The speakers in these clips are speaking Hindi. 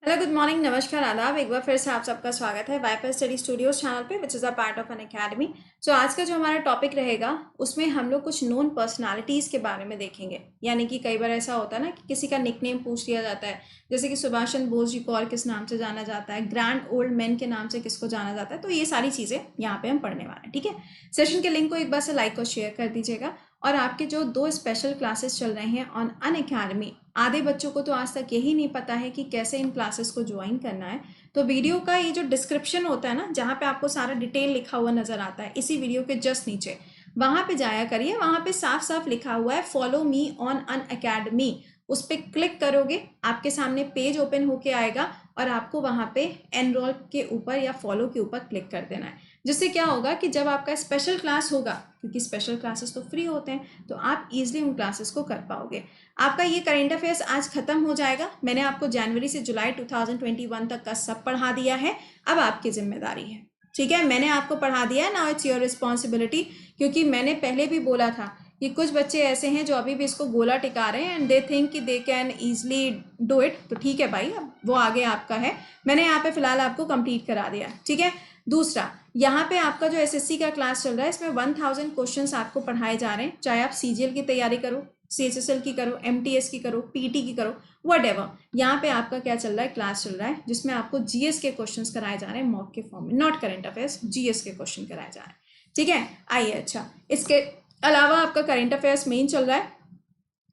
हेलो, गुड मॉर्निंग, नमस्कार, आदाब। एक बार फिर से आप सबका स्वागत है वाईफाई स्टडी स्टूडियोज चैनल पे, which is a part of an academy. So आज का जो हमारा टॉपिक रहेगा उसमें हम लोग कुछ नोन पर्सनालिटीज़ के बारे में देखेंगे। यानी कि कई बार ऐसा होता है ना कि किसी का निकनेम पूछ लिया जाता है, जैसे कि सुभाष चंद्र बोस जी को और किस नाम से जाना जाता है, ग्रैंड ओल्ड मैन के नाम से किसको जाना जाता है। तो ये सारी चीज़ें यहाँ पे हम पढ़ने वाले हैं। ठीक है, सेशन के लिंक को एक बार से लाइक और शेयर कर दीजिएगा। और आपके जो 2 स्पेशल क्लासेस चल रहे हैं ऑन अनअकैडमी, आधे बच्चों को तो आज तक यही नहीं पता है कि कैसे इन क्लासेस को ज्वाइन करना है। तो वीडियो का ये जो डिस्क्रिप्शन होता है ना, जहाँ पे आपको सारा डिटेल लिखा हुआ नजर आता है इसी वीडियो के जस्ट नीचे, वहां पे जाया करिए। वहां पे साफ साफ लिखा हुआ है फॉलो मी ऑन अनअकैडमी। उस पर क्लिक करोगे, आपके सामने पेज ओपन होके आएगा और आपको वहां पे एनरोल के ऊपर या फॉलो के ऊपर क्लिक कर देना है। जिससे क्या होगा कि जब आपका स्पेशल क्लास होगा, क्योंकि स्पेशल क्लासेस तो फ्री होते हैं, तो आप इजीली उन क्लासेस को कर पाओगे। आपका ये करेंट अफेयर्स आज खत्म हो जाएगा। मैंने आपको जनवरी से जुलाई 2021 तक का सब पढ़ा दिया है। अब आपकी जिम्मेदारी है, ठीक है। मैंने आपको पढ़ा दिया है, नाउ इट्स योर रिस्पॉन्सिबिलिटी। क्योंकि मैंने पहले भी बोला था कि कुछ बच्चे ऐसे हैं जो अभी भी इसको गोला टिका रहे हैं एंड दे थिंक कि they can easily do it. तो ठीक है भाई, अब वो आगे आपका है। मैंने यहाँ पे फिलहाल आपको कंप्लीट करा दिया, ठीक है। दूसरा, यहाँ पे आपका जो एसएससी का क्लास चल रहा है, इसमें 1000 क्वेश्चंस आपको पढ़ाए जा रहे हैं। चाहे आप सीजीएल की तैयारी करो, सीएचएसएल की करो, एमटीएस की करो, पीटी की करो, व्हाटएवर। यहाँ पे आपका क्या चल रहा है, क्लास चल रहा है जिसमें आपको जीएस के क्वेश्चंस कराए जा रहे हैं मॉक के फॉर्म में, नॉट करंट अफेयर्स, जीएस के क्वेश्चन कराए जा रहे हैं, ठीक है। आइए, अच्छा, इसके अलावा आपका करंट अफेयर्स मेन चल रहा है,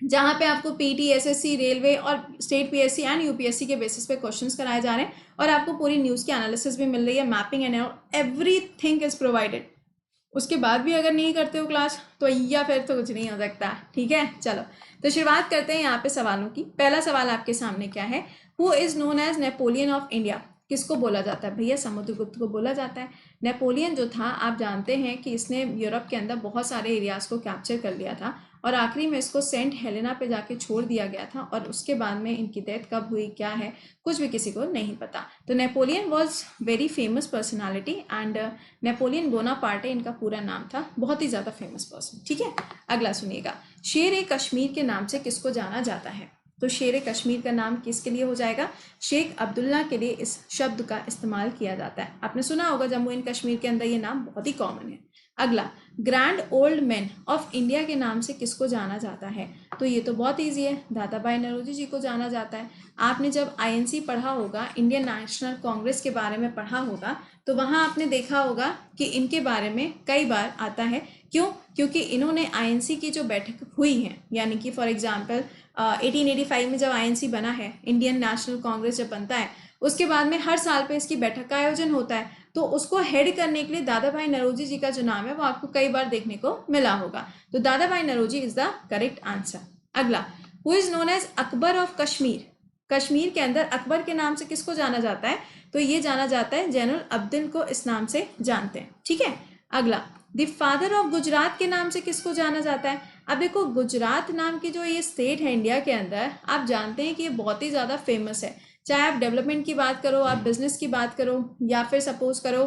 जहाँ पे आपको पीटी, एसएससी, रेलवे और स्टेट पीएससी एंड यूपीएससी के बेसिस पे क्वेश्चंस कराए जा रहे हैं। और आपको पूरी न्यूज़ की एनालिसिस भी मिल रही है, mapping and everything is provided. उसके बाद भी अगर नहीं करते हो क्लास तो या फिर तो कुछ नहीं हो सकता, ठीक है। चलो, तो शुरुआत करते हैं यहाँ पे सवालों की। पहला सवाल आपके सामने क्या है, who is known as Napoleon of India. किसको बोला जाता है भैया? समुद्रगुप्त को बोला जाता है। नेपोलियन जो था, आप जानते हैं कि इसने यूरोप के अंदर बहुत सारे एरियाज को कैप्चर कर लिया था और आखिरी में इसको सेंट हेलेना पे जाके छोड़ दिया गया था। और उसके बाद में इनकी डेथ कब हुई, क्या है, कुछ भी किसी को नहीं पता। तो Napoleon was very famous personality and Napoleon Bonaparte इनका पूरा नाम था। बहुत ही ज़्यादा फेमस पर्सन, ठीक है। अगला सुनिएगा, शेर ए कश्मीर के नाम से किसको जाना जाता है? तो शेर ए कश्मीर का नाम किसके लिए हो जाएगा? शेख अब्दुल्ला के लिए इस शब्द का इस्तेमाल किया जाता है। आपने सुना होगा जम्मू एंड कश्मीर के अंदर ये नाम बहुत ही कॉमन है। अगला, grand old man of India के नाम से किसको जाना जाता है? तो ये तो बहुत ईजी है, दादा भाई नौरोजी जी को जाना जाता है। आपने जब आईएनसी पढ़ा होगा, इंडियन नेशनल कांग्रेस के बारे में पढ़ा होगा, तो वहां आपने देखा होगा कि इनके बारे में कई बार आता है। क्यों? क्योंकि इन्होंने आईएनसी की जो बैठक हुई है, यानी कि फॉर एग्जाम्पल 1885 में जब आईएनसी बना है, इंडियन नेशनल कांग्रेस जब बनता है, उसके बाद में हर साल पे इसकी बैठक का आयोजन होता है। तो उसको हेड करने के लिए दादा भाई नौरोजी जी का जो नाम है वो आपको कई बार देखने को मिला होगा। तो Dadabhai Naoroji is the correct answer. अगला, who is known as Akbar of Kashmir. Kashmir के अंदर अकबर के नाम से किसको जाना जाता है? तो ये जाना जाता है जैनुल अब्दीन को, इस नाम से जानते हैं, ठीक है। अगला, द फादर ऑफ गुजरात के नाम से किसको जाना जाता है? अब देखो, गुजरात नाम की जो ये स्टेट है इंडिया के अंदर, आप जानते हैं कि ये बहुत ही ज़्यादा फेमस है। चाहे आप डेवलपमेंट की बात करो, आप बिजनेस की बात करो, या फिर सपोज करो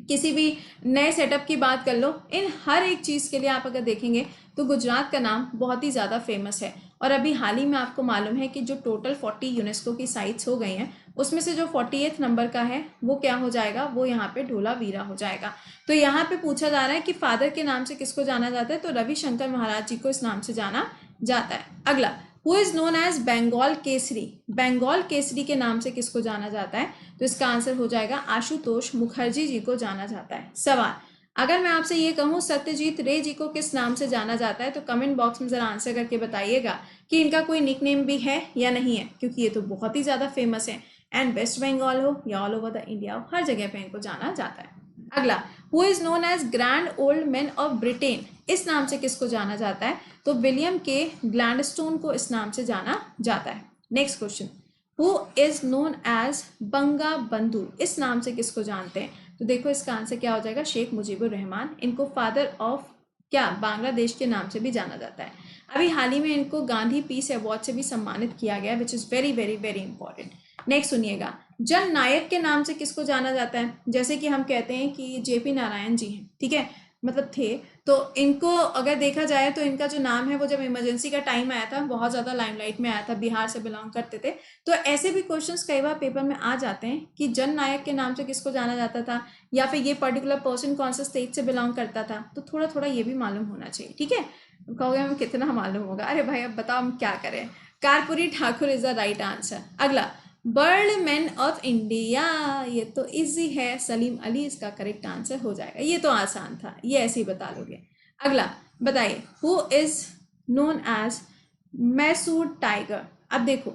किसी भी नए सेटअप की बात कर लो, इन हर एक चीज़ के लिए आप अगर देखेंगे तो गुजरात का नाम बहुत ही ज़्यादा फेमस है। और अभी हाल ही में आपको मालूम है कि जो टोटल 40 यूनेस्को की साइट्स हो गई हैं, उसमें से जो 48 नंबर का है वो क्या हो जाएगा, वो यहाँ पे ढोलावीरा हो जाएगा। तो यहाँ पे पूछा जा रहा है कि फादर के नाम से किसको जाना जाता है? तो रविशंकर महाराज जी को इस नाम से जाना जाता है। अगला, who is known as Bengal Kesari. Bengal Kesari के नाम से किसको जाना जाता है? तो इसका आंसर हो जाएगा आशुतोष मुखर्जी जी को जाना जाता है। सवाल, अगर मैं आपसे ये कहूँ सत्यजीत रे जी को किस नाम से जाना जाता है, तो कमेंट बॉक्स में जरा आंसर करके बताइएगा कि इनका कोई निकनेम भी है या नहीं है, क्योंकि ये तो बहुत ही ज्यादा फेमस है एंड वेस्ट बंगाल हो या ऑल ओवर द इंडिया हो, हर जगह पे इनको जाना जाता है। अगला, who is known as grand old man of Britain. इस नाम से किसको जाना जाता है? तो विलियम के ग्लैंडस्टोन को इस नाम से जाना जाता है। Next question, who is known as Bangabandhu. इस नाम से किसको जानते हैं? तो देखो, इसका आंसर क्या हो जाएगा, शेख मुजीबुर रहमान। इनको फादर ऑफ क्या बांग्लादेश के नाम से भी जाना जाता है। अभी हाल ही में इनको गांधी पीस अवार्ड से भी सम्मानित किया गया, which is very very very important. Next सुनिएगा, जन नायक के नाम से किसको जाना जाता है? जैसे कि हम कहते हैं कि जेपी नारायण जी हैं, ठीक है, मतलब थे। तो इनको अगर देखा जाए तो इनका जो नाम है वो जब इमरजेंसी का टाइम आया था बहुत ज़्यादा लाइमलाइट में आया था, बिहार से बिलोंग करते थे। तो ऐसे भी क्वेश्चंस कई बार पेपर में आ जाते हैं कि जन नायक के नाम से किसको जाना जाता था, या फिर ये पर्टिकुलर पर्सन कौन सा स्टेट से बिलोंग करता था। तो थोड़ा थोड़ा ये भी मालूम होना चाहिए, ठीक है। कहोगे हमें कितना मालूम होगा, अरे भाई अब बताओ हम क्या करें। Karpoori Thakur is the right answer. अगला, बर्ड मैन ऑफ इंडिया, ये तो इजी है, सलीम अली इसका करेक्ट आंसर हो जाएगा। ये तो आसान था, ये ऐसे ही बता लोगे। अगला बताइए, who is known as Mysore tiger. अब देखो,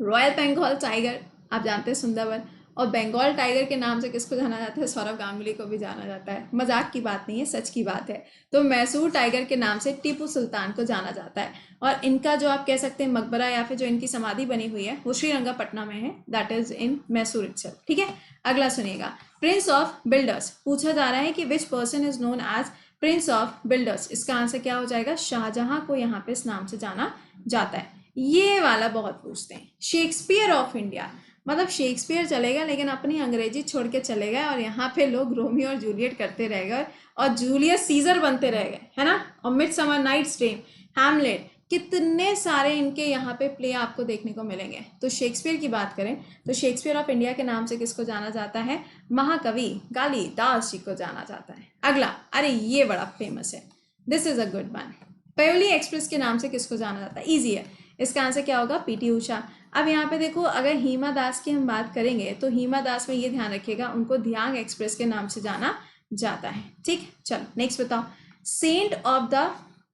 रॉयल बंगाल टाइगर आप जानते हैं सुंदरबन, और बंगाल टाइगर के नाम से किसको जाना जाता है, सौरव गांगुली को भी जाना जाता है। मजाक की बात नहीं है, सच की बात है। तो मैसूर टाइगर के नाम से टीपू सुल्तान को जाना जाता है। और इनका जो आप कह सकते हैं मकबरा या फिर जो इनकी समाधि बनी हुई है वो श्रीरंगपट्टनम में है, that is in Mysore itself, ठीक है। अगला सुनिएगा, प्रिंस ऑफ बिल्डर्स पूछा जा रहा है कि which person is known as prince of builders. इसका आंसर क्या हो जाएगा, शाहजहां को यहाँ पे इस नाम से जाना जाता है। ये वाला बहुत पूछते हैं, शेक्सपियर ऑफ इंडिया, मतलब शेक्सपियर चलेगा लेकिन अपनी अंग्रेजी छोड़ के चले गए और यहाँ पे लोग रोमियो और जूलियट करते रह गए और जूलियस सीजर बनते रह गए, है ना। और मिडसमर नाइट्स ड्रीम, हैमलेट, कितने सारे इनके यहाँ पे प्ले आपको देखने को मिलेंगे। तो शेक्सपियर की बात करें तो शेक्सपियर ऑफ इंडिया के नाम से किसको जाना जाता है, महाकवि कालिदास जी को जाना जाता है। अगला, अरे ये बड़ा फेमस है, this is a good one, Payyoli express के नाम से किसको जाना जाता है, इजी है। इसका आंसर क्या होगा, पीटी उषा। अब यहाँ पे देखो, अगर हीमा दास की हम बात करेंगे तो हीमा दास में ये ध्यान रखिएगा उनको ध्यांग एक्सप्रेस के नाम से जाना जाता है, ठीक। चलो नेक्स्ट बताओ, सेंट ऑफ द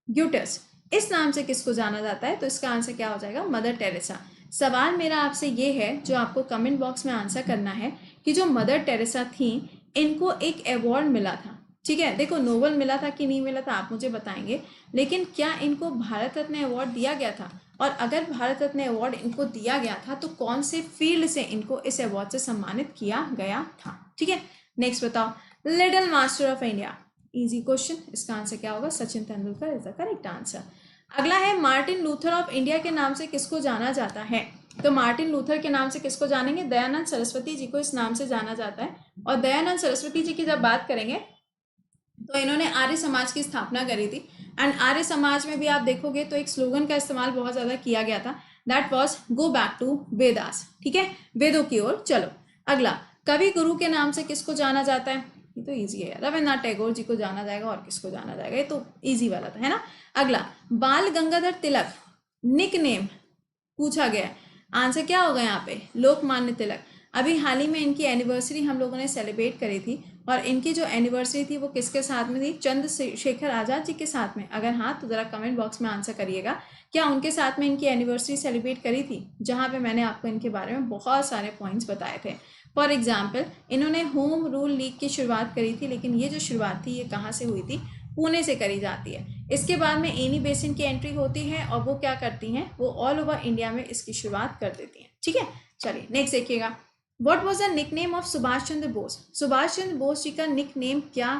ग्यूटस इस नाम से किसको जाना जाता है। तो इसका आंसर क्या हो जाएगा, मदर टेरेसा। सवाल मेरा आपसे ये है जो आपको कमेंट बॉक्स में आंसर करना है कि जो मदर टेरेसा थी इनको एक अवार्ड मिला था, ठीक है। देखो नोबल मिला था कि नहीं मिला था आप मुझे बताएंगे, लेकिन क्या इनको भारत रत्न अवार्ड दिया गया था, और अगर भारत रत्न अवार्ड इनको दिया गया था तो कौन से फील्ड से इनको इस अवार्ड से सम्मानित किया गया था, ठीक है। नेक्स्ट बताओ, little master of India, easy question, इसका आंसर क्या होगा, Sachin Tendulkar is the correct answer. अगला है, मार्टिन लूथर ऑफ इंडिया के नाम से किसको जाना जाता है। तो मार्टिन लूथर के नाम से किसको जानेंगे, दयानंद सरस्वती जी को इस नाम से जाना जाता है। और दयानंद सरस्वती जी की जब बात करेंगे तो इन्होंने आर्य समाज की स्थापना करी थी। एंड आर्य समाज में भी आप देखोगे तो एक स्लोगन का इस्तेमाल बहुत ज्यादा किया गया था, that was go back to Vedas, ठीक है, वेदों की ओर चलो। अगला, कवि गुरु के नाम से किसको जाना जाता है, ये तो इजी है, रविन्द्रनाथ टैगोर जी को जाना जाएगा, और किसको जाना जाएगा, ये तो इजी वाला था, है ना। अगला, बाल गंगाधर तिलक निक नेम पूछा गया, आंसर क्या होगा यहाँ पे, लोकमान्य तिलक। अभी हाल ही में इनकी एनिवर्सरी हम लोगों ने सेलिब्रेट करी थी, और इनकी जो एनिवर्सरी थी वो किसके साथ में थी, चंद्रशेखर आजाद जी के साथ में। अगर हाँ तो जरा कमेंट बॉक्स में आंसर करिएगा, क्या उनके साथ में इनकी एनिवर्सरी सेलिब्रेट करी थी, जहाँ पे मैंने आपको इनके बारे में बहुत सारे पॉइंट्स बताए थे। फॉर एग्जाम्पल, इन्होंने होम रूल लीग की शुरुआत करी थी, लेकिन ये जो शुरुआत थी ये कहाँ से हुई थी, पुणे से करी जाती है। इसके बाद में एनी बेसिन की एंट्री होती है और वो क्या करती हैं, वो ऑल ओवर इंडिया में इसकी शुरुआत कर देती हैं, ठीक है। चलिए नेक्स्ट देखिएगा, what was the nickname of Subhash Chandra Bose. Subhash Chandra Bose ji का निकनेम क्या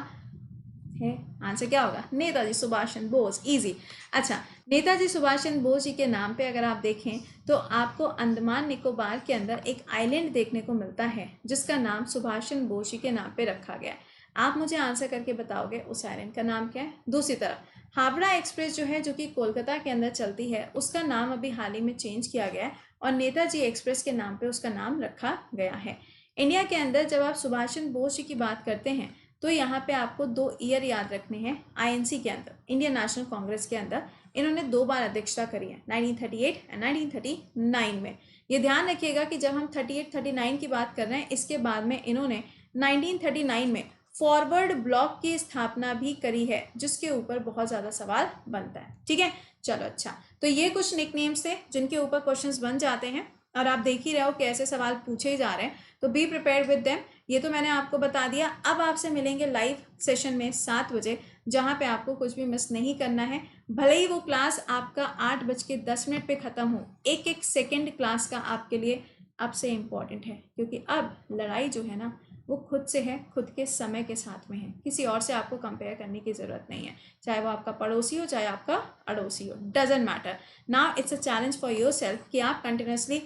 है, आंसर क्या होगा, नेताजी सुभाष चंद्र बोस, इजी। अच्छा, नेताजी सुभाष चंद्र बोस जी के नाम पे अगर आप देखें तो आपको अंडमान निकोबार के अंदर एक आइलैंड देखने को मिलता है जिसका नाम सुभाष चंद्र बोस जी के नाम पे रखा गया है। आप मुझे आंसर करके बताओगे उस आइलैंड का नाम क्या है। दूसरी तरफ हावड़ा एक्सप्रेस जो है जो कि कोलकाता के अंदर चलती है, उसका नाम अभी हाल ही में चेंज किया गया है और नेताजी एक्सप्रेस के नाम पे उसका नाम रखा गया है। इंडिया के अंदर जब आप सुभाष चंद्र बोस जी की बात करते हैं तो यहाँ पे आपको 2 ईयर याद रखने हैं। आईएनसी के अंदर, इंडियन नेशनल कांग्रेस के अंदर इन्होंने 2 बार अध्यक्षता करी है, 1938 एंड 1939 में। ये ध्यान रखिएगा कि जब हम 38-39 की बात कर रहे हैं, इसके बाद में इन्होंने 1939 में फॉरवर्ड ब्लॉक की स्थापना भी करी है, जिसके ऊपर बहुत ज़्यादा सवाल बनता है, ठीक है। चलो अच्छा, तो ये कुछ निकनेम्स थे जिनके ऊपर क्वेश्चंस बन जाते हैं और आप देख ही रहे हो कि ऐसे सवाल पूछे ही जा रहे हैं, तो बी प्रिपेयर्ड विद देम। ये तो मैंने आपको बता दिया। अब आपसे मिलेंगे लाइव सेशन में 7 बजे, जहाँ पे आपको कुछ भी मिस नहीं करना है। भले ही वो क्लास आपका 8:10 पे ख़त्म हो, एक एक सेकेंड क्लास का आपके लिए अब से इम्पॉर्टेंट है, क्योंकि अब लड़ाई जो है ना वो खुद से है, खुद के समय के साथ में है। किसी और से आपको कंपेयर करने की ज़रूरत नहीं है, चाहे वो आपका पड़ोसी हो चाहे आपका अड़ोसी हो, doesn't matter. Now it's a challenge for your self कि आप कंटिन्यूसली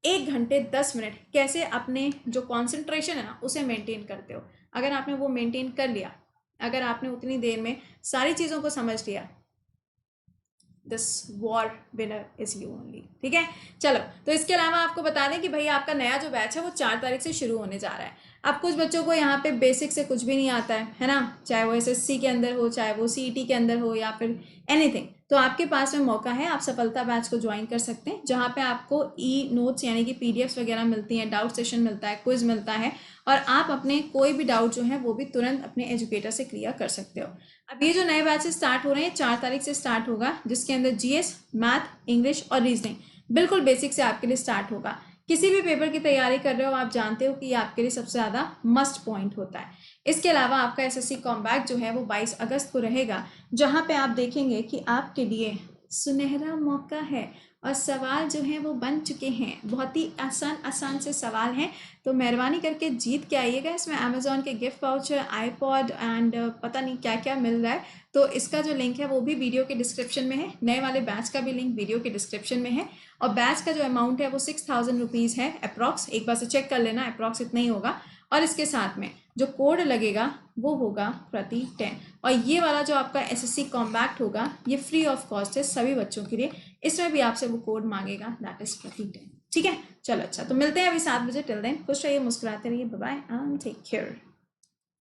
1 घंटे 10 मिनट कैसे अपने जो कॉन्सेंट्रेशन है ना उसे मेंटेन करते हो। अगर आपने वो मेंटेन कर लिया अगर आपने उतनी देर में सारी चीज़ों को समझ लिया, this war winner is you only. ठीक है, चलो, तो इसके अलावा आपको बता दें कि भाई आपका नया जो बैच है वो 4 तारीख से शुरू होने जा रहा है। अब कुछ बच्चों को यहाँ पे बेसिक से कुछ भी नहीं आता है ना, चाहे वो एसएससी के अंदर हो, चाहे वो सीईटी के अंदर हो, या फिर एनीथिंग, तो आपके पास में मौका है, आप सफलता बैच को ज्वाइन कर सकते हैं, जहाँ पे आपको ई नोट्स यानी कि पीडीएफ्स वगैरह मिलती हैं, डाउट सेशन मिलता है, क्विज मिलता है, और आप अपने कोई भी डाउट जो है वो भी तुरंत अपने एजुकेटर से क्लियर कर सकते हो। अब ये जो नए बैचेस स्टार्ट हो रहे हैं 4 तारीख से स्टार्ट होगा, जिसके अंदर जीएस, मैथ, इंग्लिश और रीजनिंग बिल्कुल बेसिक से आपके लिए स्टार्ट होगा। किसी भी पेपर की तैयारी कर रहे हो, आप जानते हो कि ये आपके लिए सबसे ज़्यादा मस्ट पॉइंट होता है। इसके अलावा आपका एसएससी कॉम्बैट जो है वो 22 अगस्त को रहेगा, जहाँ पे आप देखेंगे कि आपके लिए सुनहरा मौका है और सवाल जो हैं वो बन चुके हैं, बहुत ही आसान आसान से सवाल हैं, तो मेहरबानी करके जीत के आइएगा। इसमें अमेजोन के गिफ्ट वाउचर, आईपॉड एंड पता नहीं क्या क्या मिल रहा है, तो इसका जो लिंक है वो भी वीडियो के डिस्क्रिप्शन में है, नए वाले बैच का भी लिंक वीडियो के डिस्क्रिप्शन में है, और बैच का जो अमाउंट है वो 6000 रुपीज़ है अप्रॉक्स, एक बार से चेक कर लेना, अप्रॉक्स इतना ही होगा, और इसके साथ में जो कोड लगेगा वो होगा प्रति 10, और ये वाला जो आपका एसएससी कॉम्बैक्ट होगा ये फ्री ऑफ कॉस्ट है सभी बच्चों के लिए, इसमें भी आपसे वो कोड मांगेगा, दैट इज प्रति 10। ठीक है, चलो अच्छा, तो मिलते हैं अभी 7 बजे, टिल देन खुश रहिए, मुस्कुराते रहिए, bye bye and take care.